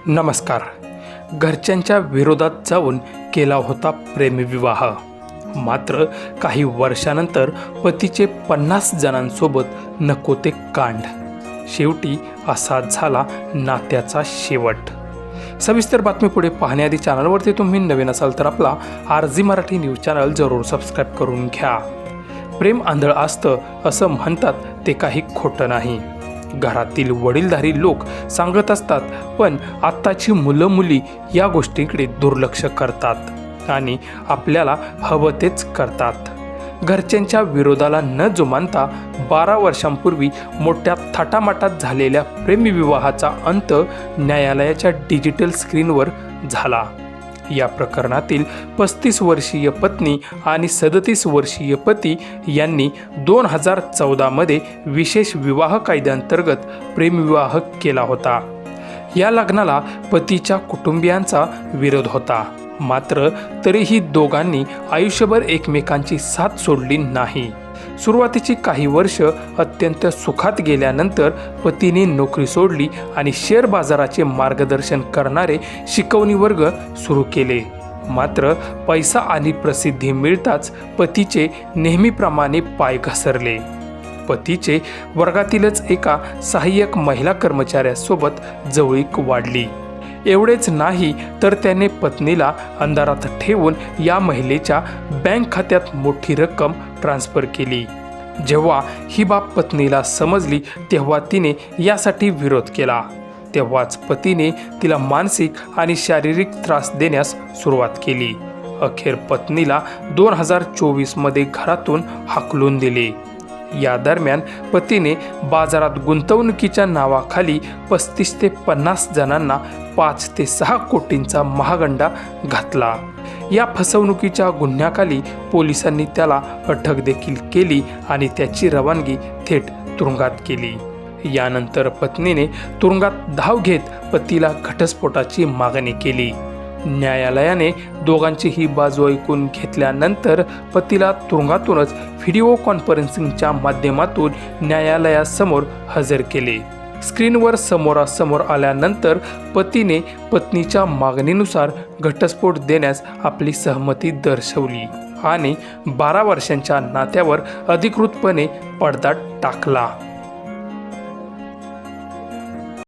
नमस्कार. घरच्यांच्या विरोधात जाऊन केला होता प्रेमविवाह. मात्र काही वर्षानंतर पतीचे 50 जणांसोबत नको ते कांड. शेवटी असा झाला नात्याचा शेवट. सविस्तर बातमी पुढे पाहण्याआधी चॅनलवरती तुम्ही नवीन असाल तर आपला RG मराठी न्यूज चॅनल जरूर सबस्क्राईब करून घ्या. प्रेम आंधळ असतं असं म्हणतात ते काही खोटं नाही. घरातील वडीलधारी लोक सांगत असतात, पण आत्ताची मुलं मुली या गोष्टीकडे दुर्लक्ष करतात आणि आपल्याला हवं तेच करतात. घरच्यांच्या विरोधाला न जुमानता 12 वर्षांपूर्वी मोठ्या थाटामाटात झालेल्या प्रेमविवाहाचा अंत न्यायालयाच्या डिजिटल स्क्रीनवर झाला. या प्रकरणातील 35 वर्षीय पत्नी आणि 37 वर्षीय पती यांनी 2014 मध्ये विशेष विवाह कायद्याअंतर्गत प्रेमविवाह केला होता. या लग्नाला पतीच्या कुटुंबियांचा विरोध होता. मात्र तरीही दोघांनी आयुष्यभर एकमेकांची साथ सोडली नाही. सुरुवातीची काही वर्ष अत्यंत सुखात गेल्यानंतर पतीने नोकरी सोडली आणि शेअर बाजाराचे मार्गदर्शन करणारे शिकवणी वर्ग सुरू केले. मात्र पैसा आणि प्रसिद्धी मिळताच पतीचे नेहमीप्रमाणे पाय घसरले. पतीचे वर्गातीलच एका सहाय्यक महिला कर्मचाऱ्यासोबत जवळीक वाढली. एवढेच नाही तर त्याने पत्नीला अंधारात ठेवून या महिलेच्या बँक खात्यात मोठी रक्कम ट्रान्स्फर केली. जेव्हा ही बाब पत्नीला समजली तेव्हा तिने यासाठी विरोध केला. तेव्हाच पतीने तिला मानसिक आणि शारीरिक त्रास देण्यास सुरुवात केली. अखेर पत्नीला 2024 मध्ये घरातून हाकलून दिले. या दरम्यान पतीने बाजारात गुंतवणुकीच्या नावाखाली 35 ते 50 जणांना 5 ते 6 कोटींचा महागंडा घातला. या फसवणुकीच्या गुन्ह्याखाली पोलिसांनी त्याला अटक देखील केली आणि त्याची रवानगी थेट तुरुंगात केली. यानंतर पत्नीने तुरुंगात धाव घेत पतीला घटस्फोटाची मागणी केली. न्यायालयाने दोघांचीही बाजू ऐकून घेतल्यानंतर पतीला तुरुंगातूनच व्हिडिओ कॉन्फरन्सिंगच्या माध्यमातून न्यायालयासमोर हजर केले. स्क्रीनवर समोरासमोर आल्यानंतर पतीने पत्नीच्या मागणीनुसार घटस्फोट देण्यास आपली सहमती दर्शवली आणि 12 वर्षांच्या नात्यावर अधिकृतपणे पडदा टाकला.